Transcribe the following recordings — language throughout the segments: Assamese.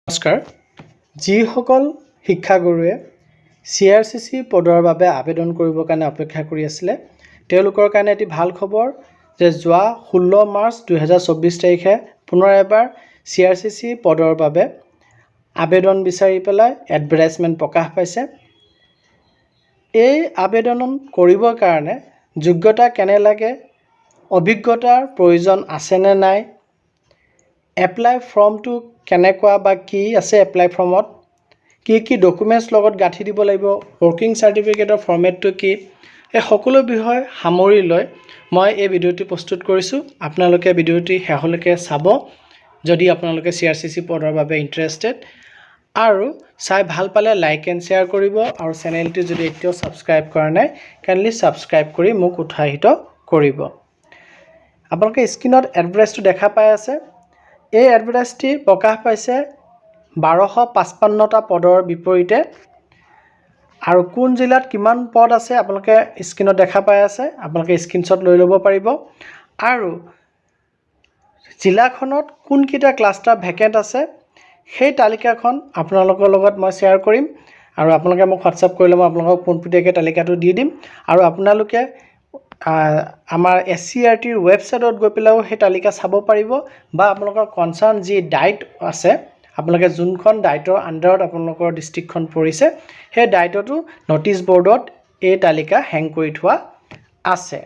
নমস্কাৰ যিসকল শিক্ষাগুৰুৱে CRCC পদৰ বাবে আবেদন কৰিবৰ কাৰণে অপেক্ষা কৰি আছিলে তেওঁলোকৰ কাৰণে এটি ভাল খবৰ যে যোৱা 16 মাৰ্চ 2024 তাৰিখে পুনৰ এবাৰ CRCC পদৰ বাবে আবেদন বিচাৰি পেলাই এডভাৰটাইজমেন্ট প্ৰকাশ পাইছে। এই আবেদন কৰিবৰ কাৰণে যোগ্যতা কেনে লাগে, অভিজ্ঞতাৰ প্ৰয়োজন আছে নে নাই, এপ্লাই ফৰ্মটো কেনেকুৱা বা কি আছে, এপ্লাই ফৰ্মত কি ডকুমেণ্টছ লগত গাঁঠি দিব লাগিব, ৱৰ্কিং চাৰ্টিফিকেটৰ ফৰ্মেটটো কি, এই সকলো বিষয় সামৰি লৈ মই এই ভিডিঅ'টি প্ৰস্তুত কৰিছোঁ। আপোনালোকে ভিডিঅ'টি শেষলৈকে চাব যদি আপোনালোকে CRCC পদৰ বাবে ইণ্টাৰেষ্টেড, আৰু চাই ভাল পালে লাইক এণ্ড শ্বেয়াৰ কৰিব, আৰু চেনেলটো যদি এতিয়াও ছাবস্ক্ৰাইব কৰা নাই কাইণ্ডলি ছাবস্ক্ৰাইব কৰি মোক উৎসাহিত কৰিব। আপোনালোকে স্ক্ৰীনত এডভাৰটাইজটো দেখা পাই আছে। এই এডভাৰটাইজটি প্ৰকাশ পাইছে 1255টা পদৰ বিপৰীতে, আৰু কোন জিলাত কিমান পদ আছে আপোনালোকে স্ক্ৰীনত দেখা পাই আছে। আপোনালোকে স্ক্ৰীনশ্বট লৈ ল'ব পাৰিব, আৰু জিলাখনত কোনকেইটা ক্লাষ্টাৰ ভেকেণ্ট আছে সেই তালিকাখন আপোনালোকৰ লগত মই শ্বেয়াৰ কৰিম, আৰু আপোনালোকে মোক হোৱাটছআপ কৰিলে মই আপোনালোকক পোনপটীয়াকৈ তালিকাটো দি দিম। আৰু আপোনালোকে আমাৰ SCERTৰ ৱেবছাইটত গৈ পেলাইও সেই তালিকা চাব পাৰিব, বা আপোনালোকৰ কনচাৰ্ণ যি ডাইট আছে, আপোনালোকে যোনখন ডাইটৰ আণ্ডাৰত আপোনালোকৰ ডিষ্ট্ৰিক্টখন পৰিছে সেই ডাইটতো নটিচ বৰ্ডত এই তালিকা হেং কৰি থোৱা আছে।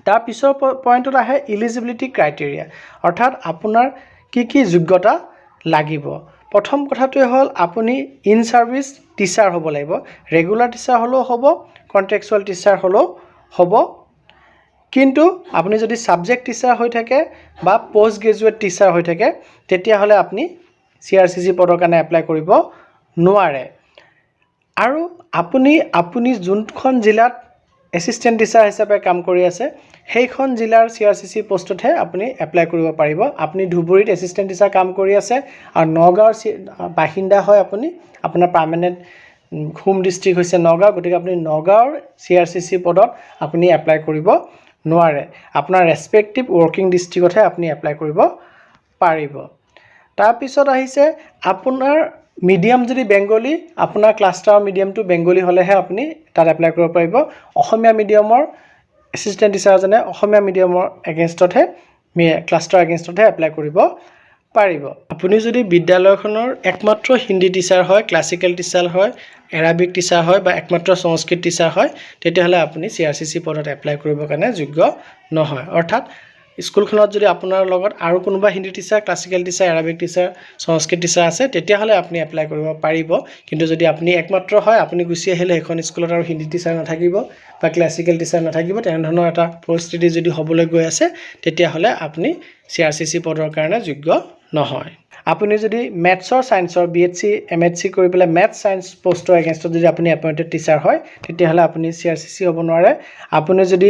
তাৰ পিছৰ পইণ্টত আহে ইলিজিবিলিটি ক্ৰাইটেৰিয়া, অৰ্থাৎ আপোনাৰ কি যোগ্যতা লাগিব। প্ৰথম কথাটোৱে হ'ল আপুনি ইন ছাৰ্ভিচ টিচাৰ হ'ব লাগিব। ৰেগুলাৰ টিচাৰ হ'লেও হ'ব, কণ্ট্ৰেকচুৱেল টিচাৰ হ'লেও হ'ব, কিন্তু আপুনি যদি ছাবজেক্ট টিচাৰ হৈ থাকে বা পোষ্ট গ্ৰেজুৱেট টিচাৰ হৈ থাকে তেতিয়াহ'লে আপুনি CRCC পদৰ কাৰণে এপ্লাই কৰিব নোৱাৰে। আৰু আপুনি যোনখন জিলাত এছিষ্টেণ্ট টিচাৰ হিচাপে কাম কৰি আছে সেইখন জিলাৰ CRCC পোষ্টতহে আপুনি এপ্লাই কৰিব পাৰিব। আপুনি ধুবুৰীত এছিষ্টেণ্ট টিচাৰ কাম কৰি আছে আৰু নগাঁৱৰ বাসিন্দা হয়, আপোনাৰ পাৰ্মানেণ্ট হোম ডিষ্ট্ৰিক্ট হৈছে নগাঁও, গতিকে আপুনি নগাঁৱৰ CRCC পদত আপুনি এপ্লাই কৰিব নোৱাৰে। আপোনাৰ ৰেচপেক্টিভ ৱৰ্কিং ডিষ্ট্ৰিক্টতহে আপুনি এপ্লাই কৰিব পাৰিব। তাৰপিছত আহিছে আপোনাৰ মিডিয়াম যদি বেংগলী, আপোনাৰ ক্লাষ্টাৰ মিডিয়ামটো বেংগলী হ'লেহে আপুনি তাত এপ্লাই কৰিব পাৰিব। অসমীয়া মিডিয়ামৰ এছিষ্টেণ্ট টিচাৰজনে অসমীয়া মিডিয়ামৰ এগেইনষ্টতহে ক্লাষ্টাৰ এগেইনষ্টতহে এপ্লাই কৰিব পাৰিব। আপুনি যদি বিদ্যালয়খনৰ একমাত্ৰ হিন্দী টিচাৰ হয়, ক্লাছিকেল টিচাৰ হয়, এৰাবিক টিচাৰ হয়, বা একমাত্ৰ সংস্কৃত টিচাৰ হয়, তেতিয়াহ'লে আপুনি CRCC পদত এপ্লাই কৰিবৰ কাৰণে যোগ্য নহয়। অৰ্থাৎ স্কুলখনত যদি আপোনাৰ লগত আৰু কোনোবা Hindi teacher, classical teacher, Arabic teacher, Sanskrit teacher আছে তেতিয়াহ'লে আপুনি এপ্লাই কৰিব পাৰিব। কিন্তু যদি আপুনি একমাত্ৰ হয়, আপুনি গুচি আহিলে সেইখন স্কুলত আৰু হিন্দী টিচাৰ নাথাকিব বা ক্লাছিকেল টিচাৰ নাথাকিব, তেনেধৰণৰ এটা পৰিস্থিতি যদি হ'বলৈ গৈ আছে তেতিয়াহ'লে আপুনি CRCC পদৰ কাৰণে যোগ্য নহয়। আপুনি যদি মেথছৰ ছায়েন্সৰ BHC MHC কৰি পেলাই মেথছ ছায়েন্স পোষ্টৰ এগেইনষ্টত যদি আপুনি এপইণ্টেড টিচাৰ হয় তেতিয়াহ'লে আপুনি CRCC হ'ব নোৱাৰে। আপুনি যদি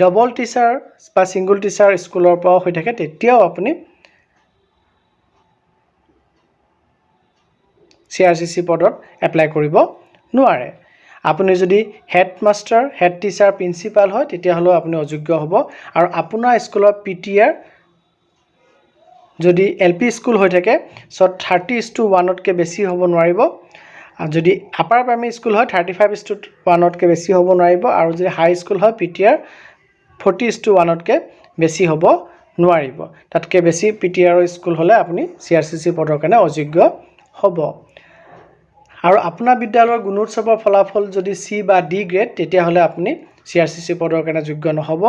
ডবল টিচাৰ বা ছিংগুল টিচাৰ স্কুলৰ পৰাও হৈ থাকে তেতিয়াও আপুনি CRCC পদত এপ্লাই কৰিব নোৱাৰে। আপুনি যদি হেডমাষ্টাৰ, হেড টিচাৰ, প্ৰিন্সিপাল হয় তেতিয়াহ'লেও আপুনি অযোগ্য হ'ব। আৰু আপোনাৰ স্কুলৰ PTR যদি LP স্কুল হৈ থাকে 30:1তকৈ বেছি হ'ব নোৱাৰিব। যদি আপাৰ প্ৰাইমেৰী স্কুল হয় 35:1তকৈ বেছি হ'ব নোৱাৰিব, আৰু যদি হাই স্কুল হয় PTR 40:1তকৈ বেছি হ'ব নোৱাৰিব। তাতকৈ বেছি PTR স্কুল হ'লে আপুনি CRCC পদৰ কাৰণে অযোগ্য হ'ব। আৰু আপোনাৰ বিদ্যালয়ৰ গুণোৎসৱৰ ফলাফল যদি C বা D গ্ৰেড তেতিয়াহ'লে আপুনি CRCC পদৰ কাৰণে যোগ্য নহ'ব।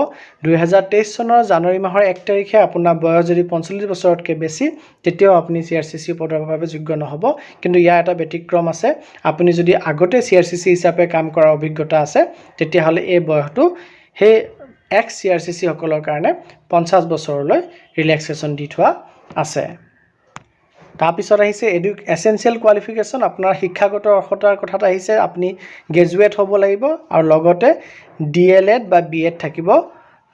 2023 চনৰ জানুৱাৰী মাহৰ 1 তাৰিখে আপোনাৰ বয়স যদি 45 বছৰতকৈ বেছি তেতিয়াও আপুনি CRCC পদৰ বাবে যোগ্য নহ'ব। কিন্তু ইয়াৰ এটা ব্যতিক্ৰম আছে, আপুনি যদি আগতে CRCC হিচাপে কাম কৰাৰ অভিজ্ঞতা আছে তেতিয়াহ'লে এই বয়সটো সেই এক্স CRCC সকলৰ কাৰণে 50 বছৰলৈ ৰিলেক্সেশ্যন দি থোৱা আছে। তাৰপিছত আহিছে এছেঞ্চিয়েল কোৱালিফিকেশ্যন, আপোনাৰ শিক্ষাগত অৰ্হতাৰ কথাত আহিছে। আপুনি গ্ৰেজুৱেট হ'ব লাগিব আৰু লগতে DLED বা BEd থাকিব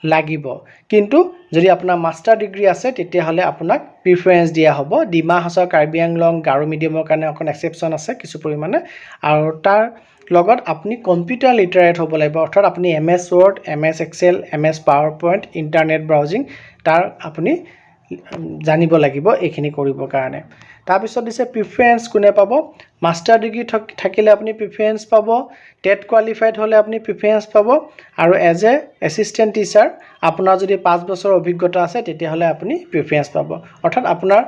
লাগিব। কিন্তু যদি আপোনাৰ মাষ্টাৰ ডিগ্ৰী আছে তেতিয়াহ'লে আপোনাক প্ৰিফাৰেঞ্চ দিয়া হ'ব। ডিমা হাছাও, কাৰ্বি আংলং, গাৰো মিডিয়ামৰ কাৰণে অকণ এক্সেপশ্যন আছে কিছু পৰিমাণে, আৰু তাৰ লগত আপুনি কম্পিউটাৰ লিটাৰেট হ'ব লাগিব। অৰ্থাৎ আপুনি MS Word, MS Excel, MS PowerPoint, internet browsing তাৰ আপুনি জানিব লাগিব এইখিনি কৰিবৰ কাৰণে তাৰপিছত দিছে প্ৰিফাৰেন্স কোনে পাব মাষ্টাৰ ডিগ্ৰী থাকিলে আপুনি প্ৰিফাৰেন্স পাব টেট কোৱালিফাইড হ'লে আপুনি প্ৰিফাৰেন্স পাব আৰু এজ এ এছিষ্টেণ্ট টিচাৰ আপোনাৰ যদি 5 বছৰ অভিজ্ঞতা আছে তেতিয়াহ'লে আপুনি প্ৰিফাৰেন্স পাব অৰ্থাৎ আপোনাৰ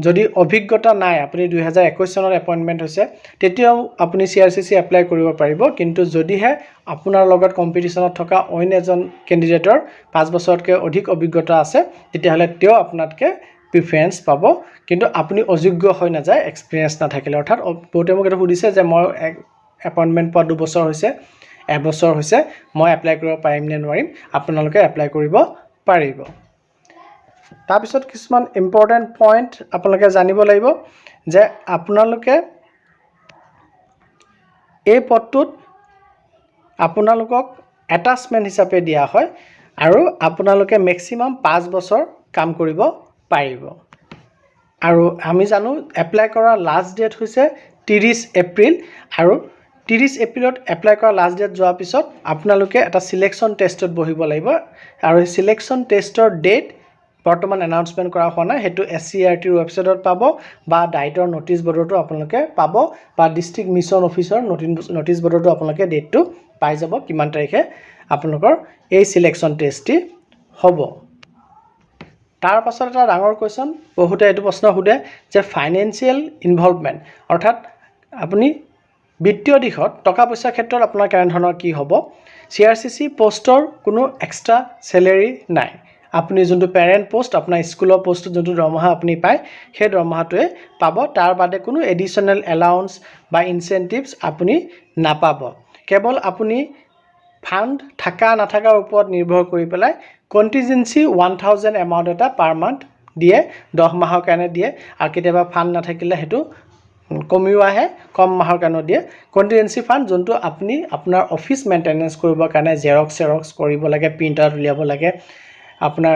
যদি অভিজ্ঞতা নাই আপুনি 2021 চনত এপইণ্টমেণ্ট হৈছে তেতিয়াও আপুনি CRCC এপ্লাই কৰিব পাৰিব কিন্তু যদিহে আপোনাৰ লগত কম্পিটিশনত থকা অইন এজন কেণ্ডিডেটৰ 5 বছৰতকৈ অধিক অভিজ্ঞতা আছে তেতিয়াহ'লে তেওঁ আপোনাতকৈ প্ৰিফাৰেন্স পাব কিন্তু আপুনি অযোগ্য হৈ নাযায় এক্সপিৰিয়েন্স নাথাকিলে অৰ্থাৎ বহুতে মোক এটা সুধিছে যে মই এপইণ্টমেণ্ট পোৱা 2 বছৰ হৈছে এবছৰ হৈছে মই এপ্লাই কৰিব পাৰিম নে নোৱাৰিম আপোনালোকে এপ্লাই কৰিব পাৰিব তাৰপিছত কিছুমান ইম্পৰ্টেন্ট পইণ্ট আপোনালোকে জানিব লাগিব যে আপোনালোকে এই পদটোত আপোনালোকক এটাচমেণ্ট হিচাপে দিয়া হয় আৰু আপোনালোকে মেক্সিমাম 5 বছৰ কাম কৰিব পাৰিব আৰু আমি জানো এপ্লাই কৰা লাষ্ট ডেট হৈছে 30 এপ্ৰিল আৰু 30 এপ্ৰিলত এপ্লাই কৰা লাষ্ট ডেট যোৱাৰ পিছত আপোনালোকে এটা সিলেকশ্যন টেষ্টত বহিব লাগিব আৰু এই সিলেকশ্যন টেষ্টৰ ডেট বৰ্তমান এনাউন্সমেন্ট কৰা হোৱা নাই হেতু SCERT ৱেবছাইটত পাব বা ডাইটৰ নোটিছ বৰ্ডতো আপোনালোকে পাব বা ডিস্ট্ৰিক্ট মিছন অফিচৰ নোটিছ বৰ্ডতো আপোনালোকে ডেটটো পাই যাব কিমান তাৰিখে আপোনালোকৰ এই সিলেকশ্যন টেষ্টটি হ'ব তাৰ পাছত এটা ডাঙৰ কোৱেশ্চন বহুতে এইটো প্ৰশ্ন সুধে যে ফাইনান্সিয়েল ইনভলভমেন্ট অৰ্থাৎ আপুনি বিত্তীয় দিশত টকা পইচাৰ ক্ষেত্ৰত আপোনাৰ কেনে ধৰণৰ কি হ'ব CRCC পোষ্টৰ কোনো এক্সট্ৰা স্যালাৰি নাই আপুনি যোনটো পেৰেন্ট পোষ্ট আপোনাৰ স্কুলৰ পোষ্টত যোনটো দৰমহা আপুনি পায় সেই দৰমহাটোৱে পাব তাৰ বাদে কোনো এডিশনাল এলাউন্স বা ইনসেন্টিভস আপুনি নাপাব কেৱল আপুনি ফান্ড থাকা নাথাকাৰ ওপৰত নিৰ্ভৰ কৰি পেলাই কন্টিজেন্সি 1000 এমাউন্ট এটা পাৰ মান্থ দিয়ে 10 মাহৰ কাৰণে দিয়ে আৰু কেতিয়াবা ফান্ড নাথাকিলে হেতু কমিও আহে কম মাহৰ কাৰণে দিয়ে কন্টিজেন্সি ফান্ড যোনটো আপুনি আপোনাৰ অফিস মেইনটেনেন্স কৰিবৰ কাৰণে জেৰক্স কৰিব লাগে প্ৰিন্ট আউট উলিয়াব লাগে আপোনাৰ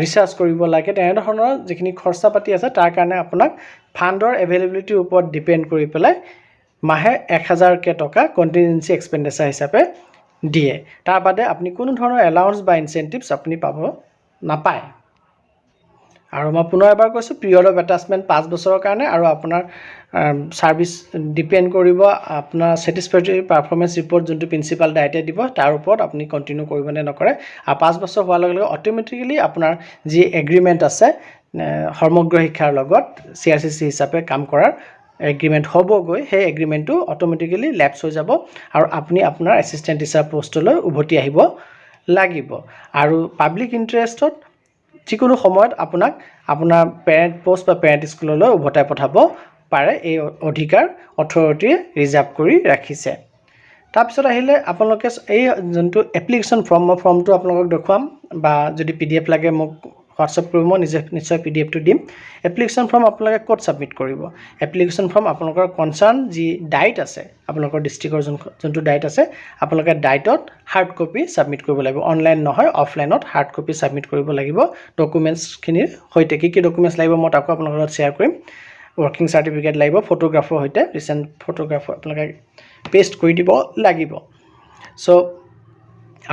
ৰিসাৰ্চ কৰিব লাগে তেনে ধৰণৰ যিখিনি খৰচা পাতি আছে তাৰ কাৰণে আপোনাক ফান্ডৰ এভেইলেবিলিটিৰ ওপৰত ডিপেন্ড কৰি পেলাই মাহে 1000 কে টকা কন্টিজেন্সি এক্সপেন্ডিচাৰ হিচাপে দিয়ে তাৰ বাদে আপুনি কোনো ধৰণৰ এলাউন্স বা ইনসেন্টিভস আপুনি পাব নাপায় আৰু মই পুনৰ এবাৰ কৈছো পিৰিয়ড অফ এটাচমেন্ট 5 বছৰৰ কাৰণে আৰু আপোনাৰ সাৰ্ভিস ডিপেন্ড কৰিব আপোনাৰ স্যাটিসফেক্টৰি পাৰফৰম্যান্স ৰিপোৰ্ট যোনটো প্ৰিন্সিপাল ডাইটে দিব তাৰ ওপৰত আপুনি কন্টিনিউ কৰিব নে নকৰে আৰু 5 বছৰ হোৱাৰ লগে লগে অটোমেটিক্যালি আপোনাৰ যি এগ্ৰিমেন্ট আছে সমগ্ৰ শিক্ষাৰ লগত CRCC হিচাপে কাম কৰাৰ এগ্ৰিমেন্ট হ'বগৈ সেই এগ্ৰিমেন্টটো অটোমেটিক্যালি ল্যাপস হৈ যাব আৰু আপুনি আপোনাৰ এসিস্ট্যান্ট টিচাৰ পোষ্টলৈ উভতি আহিব লাগিব আৰু পাব্লিক ইন্টাৰেষ্টত যিকোনো সময়ত আপোনাক আপোনাৰ পেৰেন্ট পোষ্ট বা পেৰেন্ট স্কুললৈ উভতাই পঠাব পাৰে এই অধিকাৰ অথৰিটি ৰিজাৰ্ভ কৰি ৰাখিছে তাৰপিছত আহিলে আপোনালোকে এই যোনটো এপ্লিকেশন ফৰ্মটো আপোনালোকক দেখুৱাম বা যদি PDF লাগে মোক হোৱাটছআপ কৰিব মই নিশ্চয় PDF টো দিম এপ্লিকেশন ফৰ্ম আপোনালোকে ক'ত সাবমিট কৰিব এপ্লিকেশন ফৰ্ম আপোনালোকৰ কনসাৰ্ন যি ডাইট আছে আপোনালোকৰ ডিস্ট্ৰিক্টৰ যোনটো ডাইট আছে আপোনালোকে ডাইটত হাৰ্ড কপি সাবমিট কৰিব লাগিব অনলাইন নহয় অফলাইনত হাৰ্ড কপি সাবমিট কৰিব লাগিব ডকুমেন্টছ খিনিৰ হৈতে কি ডকুমেন্টছ লাগিব মই তাকো আপোনালোকৰ লগত শেয়াৰ কৰিম working certificate লাগিব ফটোগ্ৰাফৰ হৈতে ৰিসেন্ট ফটোগ্ৰাফ আপোনালোকে পেষ্ট কৰি দিব লাগিব সো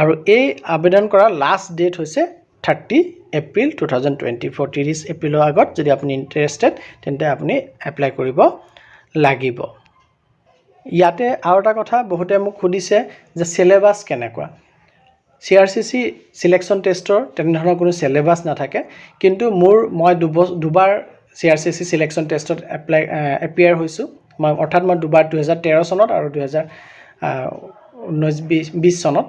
আৰু এই আবেদন কৰা লাষ্ট ডেট হৈছে 30 এপ্ৰিল 2024 30 এপ্ৰিলৰ আগত যদি আপুনি ইন্টাৰেস্টেড তেন্তে আপুনি এপ্লাই কৰিব লাগিব ইয়াতে আৰু এটা কথা বহুতে মোক সুধিছে যে সিলেবাস কেনেকুৱা CRCC সিলেকশন টেষ্টৰ তেনে ধৰণৰ কোনো সিলেবাস নাথাকে কিন্তু মই দুবাৰ CRCC সিলেকশন টেষ্টত এপিয়াৰ হৈছো মই অৰ্থাৎ মই দুবাৰ 2013 চনত আৰু 2019-20 চনত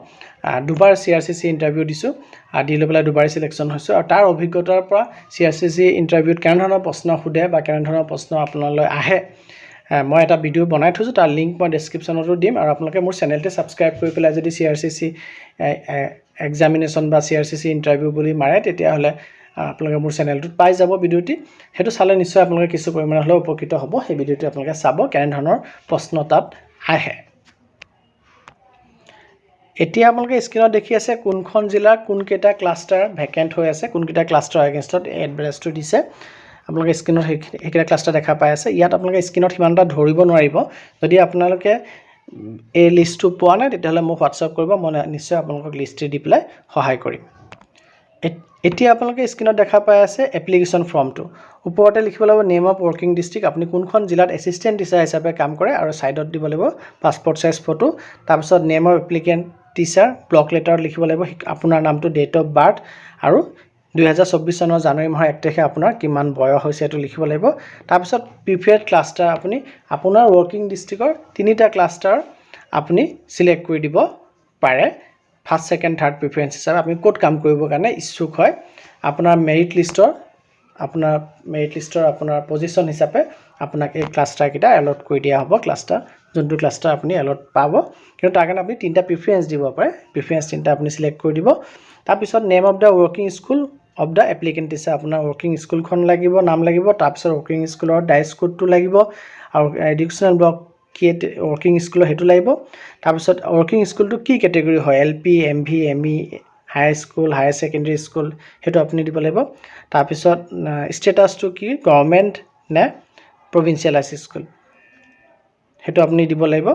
দুবাৰ CRCC ইন্টাৰভিউ দিছো দি লৈ পেলাই দুবাৰ সিলেকশন হৈছো আৰু তাৰ অভিজ্ঞতাৰ পৰা CRCC ইন্টাৰভিউত কেনে ধৰণৰ প্ৰশ্ন খুদে বা কেনে ধৰণৰ প্ৰশ্ন আপোনালৈ আহে মই এটা ভিডিও বনাই থৈছো তাৰ লিংক মই ডেসক্ৰিপচনতো দিম আৰু আপোনালোকে মোৰ চেনেলটো সাবস্ক্ৰাইব কৰি পেলাই যদি CRCC এক্সামিনেশন বা CRCC ইন্টাৰভিউ বুলি মাৰে তেতিয়া হলে আপোনালোকে মোৰ চেনেলটোত পাই যাব ভিডিওটি হেতু চালে নিশ্চয় আপোনালোকে কিছু পৰিমাণৰ হলেও উপকৃত হ'ব এই ভিডিওটি আপোনালোকে চাব কেনে ধৰণৰ প্ৰশ্ন তাত আহে এতিয়া আপোনালোকে স্ক্ৰিনত দেখি আছে কোনখন জিলাৰ কোন কেটা ক্লাষ্টাৰ ভ্যাকেন্ট হৈ আছে কোন কেটা ক্লাষ্টাৰ এগেইনষ্টত এডভাৰেজটো দিছে আপোনালোকে স্ক্ৰিনত হেকিটা ক্লাষ্টাৰ দেখা পাই আছে ইয়াত আপোনালোকে স্ক্ৰিনত হিমানটা ধৰিব নোৱাৰিব যদি আপোনালোকে এই লিষ্টটো পোৱা নাই তেতিয়াহলে মোক হোৱাটছআপ কৰিব মই নিশ্চয় আপোনালোকক লিষ্টটো দি পেলাই সহায় কৰিম এতিয়া আপোনালোকে স্ক্ৰীনত দেখা পাই আছে এপ্লিকেশ্যন ফৰ্মটো ওপৰতে লিখিব লাগিব নেম অফ ৱৰ্কিং ডিষ্ট্ৰিক্ট আপুনি কোনখন জিলাত এছিষ্টেণ্ট টিচাৰ হিচাপে কাম কৰে আৰু সাইডত দিব লাগিব পাছপোৰ্ট সাইজ ফটো তাৰপিছত name of applicant teacher block লেটাৰত লিখিব লাগিব আপোনাৰ নামটো ডেট অফ বাৰ্থ আৰু 2024 চনৰ জানুৱাৰী মাহৰ 1 তাৰিখে আপোনাৰ কিমান বয়স হৈছে এটো লিখিব লাগিব তাৰপিছত প্ৰিফাৰ্ড ক্লাষ্টাৰ আপুনি আপোনাৰ ৱৰ্কিং ডিষ্ট্ৰিক্টৰ তিনিটা ক্লাষ্টাৰ আপুনি সিলেক্ট কৰি দিব পাৰে ফাৰ্স্ট সেকেন্ড থাৰ্ড প্ৰিফাৰেন্স হিচাপে আপুনি কোড কাম কৰিবৰ কাৰণে ইচ্ছুক হয় আপোনাৰ মেৰিট লিষ্টৰ আপোনাৰ পজিশন হিচাপে আপোনাক এই ক্লাষ্টাৰ কিটা এলট কৰি দিয়া হ'ব ক্লাষ্টাৰ যোনটো ক্লাষ্টাৰ আপুনি এলট পাব কিন্তু তাৰ কাৰণে আপুনি তিনটা প্ৰিফাৰেন্স দিব পাৰে প্ৰিফাৰেন্স তিনটা আপুনি সিলেক্ট কৰি দিব তাৰ পিছত name of the working school of the applicant teacher আপোনাৰ ৱৰ্কিং স্কুলখন লাগিব নাম লাগিব তাৰ পিছত ৱৰ্কিং স্কুলৰ ডাইচ কোডটো লাগিব আৰু এডুকেশ্যনেল ব্লক কি ৱৰ্কিং স্কুলৰ হেতু লাগিব তাৰ পিছত ৱৰ্কিং স্কুলটো কি ক্যাটাগৰী হয় এলপি এমভি এমই হাই স্কুল হাই সেকেন্ডাৰী স্কুল হেতু আপুনি দিব লাগিব তাৰ পিছত ষ্টেটাসটো কি গভৰ্নমেন্ট নে প্ৰভিন্সিয়েল হাই স্কুল হেতু আপুনি দিব লাগিব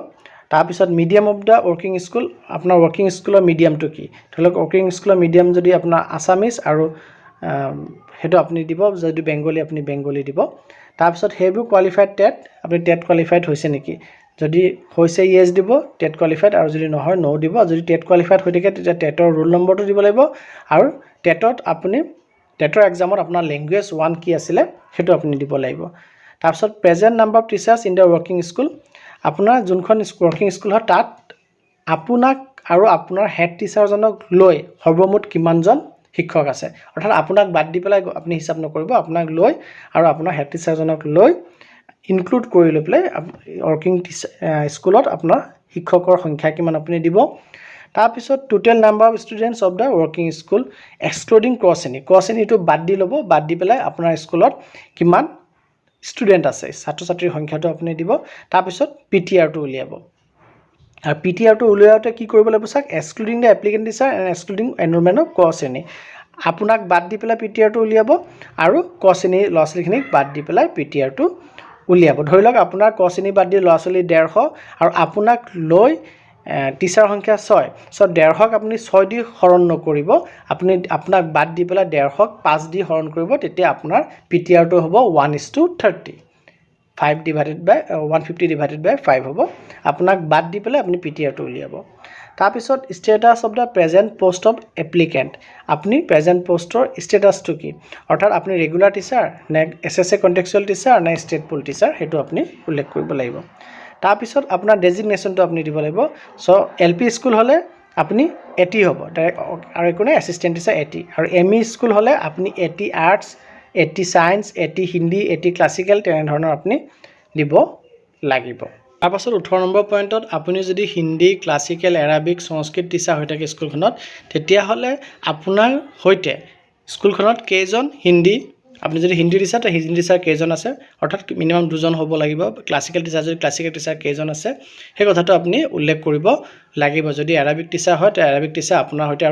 তাৰ পিছত medium of the working school আপোনাৰ ৱৰ্কিং স্কুলৰ মিডিয়ামটো কি ধৰক ৱৰ্কিং স্কুলৰ মিডিয়াম যদি আপোনাৰ আসামিজ আৰু হেতু আপুনি দিব যদি বেংগলী আপুনি বেংগলী দিব তাৰ পিছত হেভু কোৱালিফাইড টেট আপুনি টেট কোৱালিফাইড হৈছে নেকি যদি হৈছে ইয়েস দিব টেট কোৱালিফাইড আৰু যদি নহয় নো দিব যদি টেট কোৱালিফাইড হৈ থাকে তেতিয়া টেটৰ ৰোল নম্বৰটো দিব লাগিব আৰু টেটত আপুনি টেটৰ এক্সামত আপোনাৰ ল্যাঙ্গুৱেজ 1 কি আছিল হেতু আপুনি দিব লাগিব তাৰ পিছত present number of teachers in the working school আপোনাৰ যোনখন ৱৰ্কিং স্কুল হয় তাত আপোনাক আৰু আপোনাৰ হেড টিচাৰজনক লৈ সৰ্বমুঠ কিমানজন শিক্ষক আছে অৰ্থাৎ আপোনাক বাদ দি পেলাই আপুনি হিচাপ নকৰিব আপোনাক লৈ আৰু আপোনাৰ হেড টিচাৰজনক লৈ ইনক্লুড কৰি লৈ পেলাই ৱৰ্কিং স্কুলত আপোনাৰ শিক্ষকৰ সংখ্যা কিমান আপুনি দিব তাৰ পিছত total number of students of the working school excluding ক্ৰছ-শ্ৰেণীটো বাদ দি ল'ব বাদ দি পেলাই আপোনাৰ স্কুলত কিমান ষ্টুডেন্ট আছে ছাত্ৰ ছাত্ৰীৰ সংখ্যাটো আপুনি দিব তাৰ পিছত পিটিআৰটো উলিয়াব আৰু পিটিআৰটো উলিয়াওতে কি কৰিব লাগিব চাক excluding the applicant teacher and excluding enrolment of ক্ৰছ-শ্ৰেণী আপোনাক বাদ দি পেলাই পিটিআৰটো উলিয়াব আৰু ক্ৰছ-শ্ৰেণী ল'ৰা-ছোৱালীখিনিক বাদ দি পেলাই পিটিআৰটো উলিয়াব ধৰি লওক আপোনাৰ ক্ৰছ-শ্ৰেণী বাদ দি ল'ৰা-ছোৱালী 150 আৰু আপোনাক লৈ টিচাৰ সংখ্যা 6 সো 150ক আপুনি 6 দি হৰণ নকৰিব আপুনি আপোনাক বাদ দি পেলাই 150ক 5 দি হৰণ কৰিব তেতিয়া আপোনাৰ পিটিআৰটো হ'ব 1:30 5 divided by 150 divided by 5 হ'ব আপোনাক বাদ দি পেলাই আপুনি পিটিআৰটো উলিয়াব তাৰ পিছত status of the present post of applicant আপুনি প্ৰেজেন্ট পোষ্টৰ ষ্টেটাসটো কি অৰ্থাৎ আপুনি ৰেগুলাৰ টিচাৰ নে এসএসএ কন্টেক্সুৱেল টিচাৰ নে ষ্টেট পুল টিচাৰ হেতু আপুনি উল্লেখ কৰিব লাগিব তাৰ পিছত আপোনাৰ ডেজিগনেশ্যনটো আপুনি দিব লাগিব সো এলপি স্কুল হলে আপুনি এটি হ'ব আৰু একোনে এসিস্টেন্ট টিচাৰ এটি আৰু এমই স্কুল হলে আপুনি এটি আৰ্টস এটি সায়েন্স এটি হিন্দী এটি ক্লাসিক্যাল তেনে ধৰণৰ আপুনি দিব লাগিব তাৰ পাছত 18 নম্বৰ পইণ্টত আপুনি যদি হিন্দী ক্লাসিক্যাল এৰাবিক সংস্কৃত টিচাৰ হৈ থাকে স্কুলখনত তেতিয়া হলে আপোনাৰ হৈতে স্কুলখনত কেইজন হিন্দী আপুনি যদি হিন্দী টিচাৰ তে হিন্দী টিচাৰ কেইজন আছে অৰ্থাৎ মিনিমাম 2 জন হ'ব লাগিব ক্লাসিক্যাল টিচাৰ যদি ক্লাসিক্যাল টিচাৰ কেইজন আছে সেই কথাটো আপুনি উল্লেখ কৰিব লাগিব যদি এৰাবিক টিচাৰ হয় তে এৰাবিক টিচাৰ আপোনাৰ হৈতে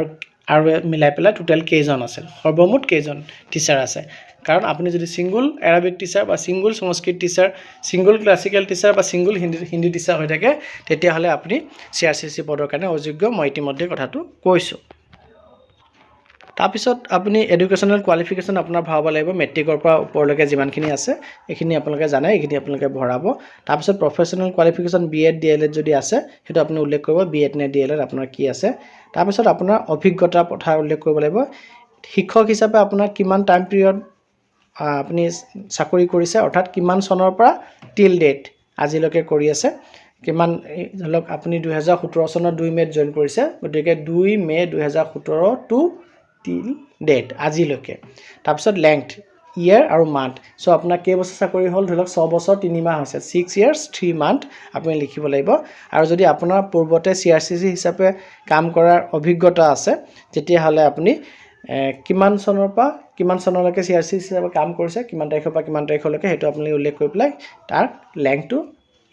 আৰু মিলাই পেলাই টোটাল কেইজন আছে সৰ্বমুঠ কেইজন টিচাৰ আছে কাৰণ আপুনি যদি সিঙ্গল এৰাবিক টিচাৰ বা সিঙ্গল সংস্কৃত টিচাৰ সিঙ্গল ক্লাসিক্যাল টিচাৰ বা সিঙ্গল হিন্দী টিচাৰ হৈ থাকে তেতিয়া হলে আপুনি সিআৰসিসি পদৰ কাৰণে অযোগ্য মই ইতিমধ্যে কথাটো কৈছো তাৰ পিছত আপুনি এডুকেশ্যনাল কোৱালিফিকেশ্যন আপোনাৰ ভৰাব লাগিব মেট্ৰিকৰ পৰা ওপৰলৈকে যিমানখিনি আছে এইখিনি আপোনালোকে জানে এইখিনি আপোনালোকে ভৰাব তাৰ পিছত প্ৰফেশনাল কোৱালিফিকেশ্যন বিএড ডিএলএড যদি আছে হেতু আপুনি উল্লেখ কৰিব বিএড নে ডিএলএড আপোনাৰ কি আছে তাৰ পিছত আপোনাৰ অভিজ্ঞতা কথা উল্লেখ কৰিব লাগিব শিক্ষক হিচাপে আপোনাৰ কিমান টাইম পিৰিয়ড আপুনি চাকৰি কৰিছে অৰ্থাৎ কিমান চনৰ পৰা টিল ডেট আজিলৈকে কৰি আছে কিমান ধৰক আপুনি 2017 চনৰ 2 মেত জয়েন কৰিছে গতিকে 2 মে 2017 টু টিল ডেট আজিলৈকে তাৰ পিছত লেংথ ইয়াৰ আৰু মান্থ সো আপোনাৰ কেই বছৰ চাকৰি হ'ল ধৰক 6 বছৰ 3 মাহ হৈছে 6 years 3 month আপুনি লিখিব লাগিব আৰু যদি আপোনাৰ পূৰ্বতে সিআৰসিসি হিচাপে কাম কৰাৰ অভিজ্ঞতা আছে তেতিয়া হলে আপুনি কিমান চনৰ পৰা কিমান চনলৈকে সিআৰসিসি হিচাপে কাম কৰিছে কিমান তাৰিখৰ পৰা কিমান তাৰিখলৈকে হেতু আপুনি উল্লেখ কৰি পেলাই তাৰ লেংথটো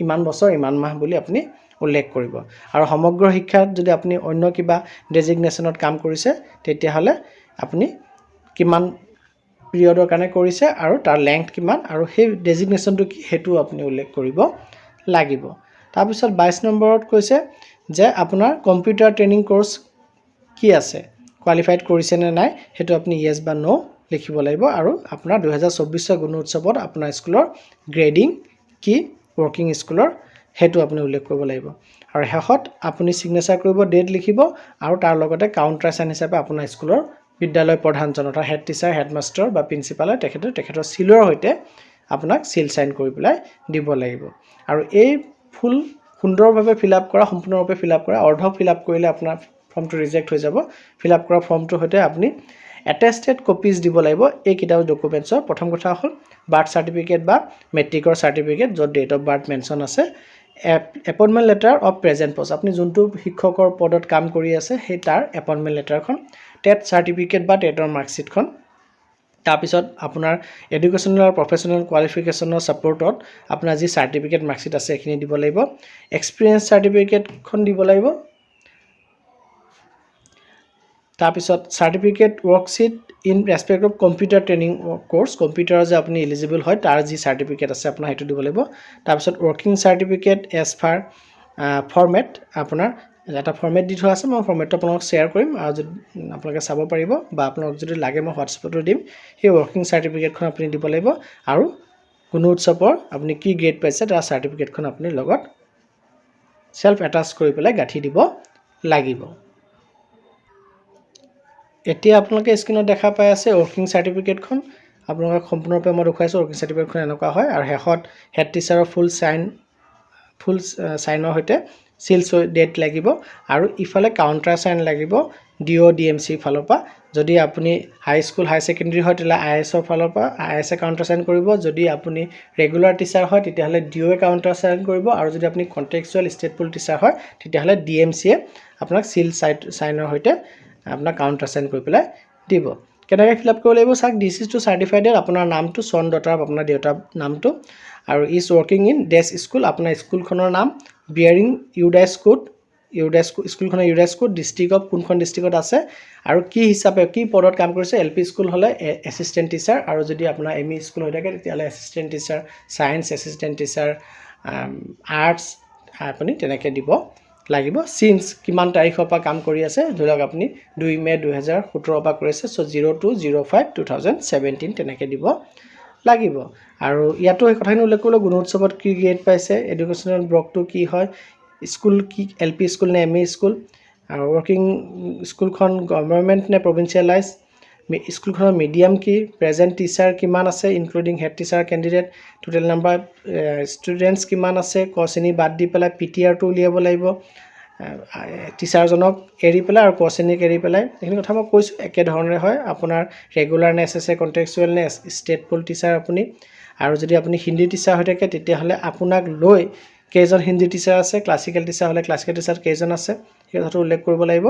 ইমান বছৰ ইমান মাহ বুলি আপুনি উল্লেখ কৰিব আৰু সমগ্ৰ শিক্ষাত যদি আপুনি অন্য কিবা ডেজিগনেশ্যনত কাম কৰিছে তেতিয়া হলে আপুনি কিমান পিৰিয়ডৰ কাৰণে কৰিছে আৰু তাৰ লেংথ কিমান আৰু সেই ডেজিগনেশ্যনটো কি হেতু আপুনি উল্লেখ কৰিব লাগিব তাৰ পিছত 22 নম্বৰত কৈছে যে আপোনাৰ কম্পিউটাৰ ট্ৰেইনিং কোৰ্স কি আছে কোৱালিফাইড কৰিছে নে নাই সেইটো আপুনি ইয়েছ বা নো লিখিব লাগিব আৰু আপোনাৰ 2024 গুণোৎসৱত আপোনাৰ স্কুলৰ গ্ৰেডিং কি ৱৰ্কিং স্কুলৰ সেইটো আপুনি উল্লেখ কৰিব লাগিব আৰু শেষত আপুনি সিগনেচাৰ কৰিব ডেট লিখিব আৰু তাৰ লগতে কাউণ্টাৰ সাইন হিচাপে আপোনাৰ স্কুলৰ বিদ্যালয় প্ৰধানজন অৰ্থাৎ হেড টিচাৰ হেডমাষ্টাৰ বা প্ৰিন্সিপালে তেখেতৰ সিলৰ সৈতে আপোনাক সিল সাইন কৰি পেলাই দিব লাগিব আৰু এই ফুল সুন্দৰভাৱে ফিলআপ কৰা সম্পূৰ্ণৰূপে ফিলআপ কৰা অৰ্ধ ফিলআপ কৰিলে আপোনাৰ ফৰ্মটো ৰিজেক্ট হৈ যাব ফিলআপ কৰা ফৰ্মটোৰ সৈতে আপুনি এটেষ্টেড কপিজ দিব লাগিব এই কিতাপ ডকুমেন্টছৰ প্ৰথম কথা হ'ল বাৰ্থ সাৰ্টিফিকেট বা মেট্ৰিকৰ সাৰ্টিফিকেট য'ত ডেট অফ বাৰ্থ মেনশ্যন আছে appointment letter of present post আপুনি যোনটো শিক্ষকৰ পদত কাম কৰি আছে সেই তাৰ এপইণ্টমেণ্ট লেটাৰখন টেট সাৰ্টিফিকেট বা টেটৰ মাৰ্কশ্বিটখন তাৰপিছত আপোনাৰ এডুকেশ্যনেল আৰু প্ৰফেশ্যনেল কোৱালিফিকেশ্যনৰ ছাপৰ্টত আপোনাৰ যি সাৰ্টিফিকেট মাৰ্কশ্বিট আছে এইখিনি দিব লাগিব এক্সপিৰিয়েঞ্চ সাৰ্টিফিকেটখন দিব লাগিব তাৰপিছত certificate worksheet in respect of computer training course কম্পিউটাৰৰ যে আপুনি এলিজিবল হয় তাৰ যি সাৰ্টিফিকেট আছে আপোনাৰ সেইটো দিব লাগিব তাৰপিছত ৱৰ্কিং সাৰ্টিফিকেট এজ ফাৰ ফৰমেট আপোনাৰ এটা ফৰমেট দি থোৱা আছে মই ফৰমেটটো আপোনাক শ্বেয়াৰ কৰিম আৰু যদি আপোনালোকে চাব পাৰিব বা আপোনাক যদি লাগে মই হোৱাটছএপতো দিম সেই ৱৰ্কিং সাৰ্টিফিকেটখন আপুনি দিব লাগিব আৰু গুণোৎসৱৰ আপুনি কি গ্ৰেড পাইছে তাৰ সাৰ্টিফিকেটখন আপুনি লগত সেলফ এটাচ কৰি পেলাই গাঁঠি দিব লাগিব এতিয়া আপোনালোকে স্ক্ৰীনত দেখা পাই আছে ৱৰ্কিং সাৰ্টিফিকেটখন আপোনালোকক সম্পূৰ্ণৰূপে মই দেখুৱাইছোঁ ৱৰ্কিং সাৰ্টিফিকেটখন এনেকুৱা হয় আৰু শেষত হেড টিচাৰৰ ফুল সাইনৰ সৈতে সিল ডেট লাগিব আৰু ইফালে কাউণ্টাৰ সাইন লাগিব ডিঅ ডিএমসি ফালৰ পৰা যদি আপুনি হাই স্কুল হাই সেকেন্ডাৰী হয় তেতিয়াহ'লে আইএছৰ ফালৰ পৰা আইএছএ কাউণ্টাৰ সাইন কৰিব যদি আপুনি ৰেগুলাৰ টিচাৰ হয় তেতিয়াহ'লে ডিঅ কাউণ্টাৰ সাইন কৰিব আৰু যদি আপুনি কন্টেক্সুৱেল ষ্টেট পুল টিচাৰ হয় তেতিয়াহ'লে ডিএমসিয়ে আপোনাক সিল সাইনৰ সৈতে আপোনাক কাউণ্টাৰ সাইন কৰি পেলাই দিব কেনেকৈ ফিল আপ কৰিব লাগিব চাওক দিছ ইজ টু চাৰ্টিফাইড আপোনাৰ নামটো সন ডটাৰ আপোনাৰ দেউতাৰ নামটো আৰু ইজ ৱৰ্কিং ইন ডেছ স্কুল আপোনাৰ স্কুলখনৰ নাম বিয়াৰিং ইউডাইছ কোড স্কুলখনৰ ইউডাইছ কোড ডিষ্ট্ৰিক্ট অফ কোনখন ডিষ্ট্ৰিক্টত আছে আৰু কি হিচাপে কি পদত কাম কৰিছে এলপি স্কুল হ'লে এছিষ্টেণ্ট টিচাৰ আৰু যদি আপোনাৰ এমই স্কুল হৈ থাকে তেতিয়াহ'লে assistant teacher science assistant teacher arts আপুনি তেনেকৈ দিব লাগিব সিন্স কিমান তাৰিখৰ পৰা কাম কৰি আছে ধৰি লওক আপুনি 2 মে 2017 পৰা কৰিছে সো 02/05/2017 তেনেকৈ দিব লাগিব আৰু ইয়াতো এই কথাখিনি উল্লেখ কৰিলে গুণোৎসৱত কি গ্ৰেড পাইছে এডুকেশ্যনেল ব্লকটো কি হয় স্কুল কি এলপি স্কুল নে এমই স্কুল আৰু ৱৰ্কিং স্কুলখন গভৰ্ণমেণ্ট নে প্ৰভিন্সিয়েলাইজ স্কুলখনৰ মিডিয়াম কি প্ৰেজেণ্ট টিচাৰ কিমান আছে including head teacher candidate total number students কিমান আছে ক শ্ৰেণী বাদ দি পেলাই পিটিআৰটো উলিয়াব লাগিব টিচাৰজনক এৰি পেলাই আৰু ক শ্ৰেণীক এৰি পেলাই এইখিনি কথা মই কৈছোঁ একেধৰণে হয় আপোনাৰ ৰেগুলাৰ নে এছএছএ কণ্টেক্সুৱেল নে ষ্টেট পুল টিচাৰ আপুনি আৰু যদি আপুনি হিন্দী টিচাৰ হৈ থাকে তেতিয়াহ'লে আপোনাক লৈ কেইজন হিন্দী টিচাৰ আছে ক্লাছিকেল টিচাৰ হ'লে ক্লাছিকেল টিচাৰ কেইজন আছে সেই কথাটো উল্লেখ কৰিব লাগিব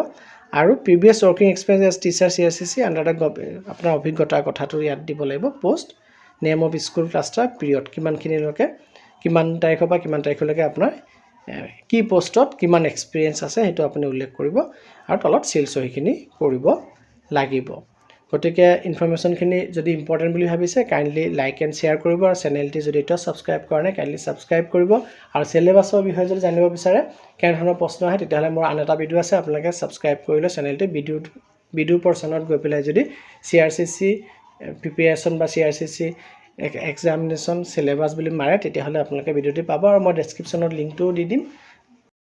আৰু previous working experience as teacher CRCC under the আপোনাৰ অভিজ্ঞতাৰ কথাটো ইয়াত দিব লাগিব post name of school cluster period কিমানখিনিলৈকে কিমান তাৰিখৰ পৰা কিমান তাৰিখলৈকে আপোনাৰ কি পোষ্টত কিমান এক্সপিৰিয়েঞ্চ আছে সেইটো আপুনি উল্লেখ কৰিব আৰু তলত সিল সহিখিনি কৰিব লাগিব গতিকে ইনফৰমেশ্যনখিনি যদি ইম্পৰ্টেণ্ট বুলি ভাবিছে কাইণ্ডলি লাইক এণ্ড শ্বেয়াৰ কৰিব আৰু চেনেলটি যদি এতিয়া ছাবস্ক্ৰাইব কৰা নাই কাইণ্ডলি ছাবস্ক্ৰাইব কৰিব আৰু চিলেবাছৰ বিষয়ে যদি জানিব বিচাৰে কেনেধৰণৰ প্ৰশ্ন আহে তেতিয়াহ'লে মোৰ আন এটা ভিডিঅ' আছে আপোনালোকে ছাবস্ক্ৰাইব কৰিলে চেনেলটি ভিডিঅ' পৰ্চনত গৈ পেলাই যদি চিআৰচিচি প্ৰিপেৰেশ্যন বা চিআৰচিচি এক্সামিনেশ্যন চিলেবাছ বুলি মাৰে তেতিয়াহ'লে আপোনালোকে ভিডিঅ'টি পাব আৰু মই ডেছক্ৰিপশ্যনত লিংকটোও দি দিম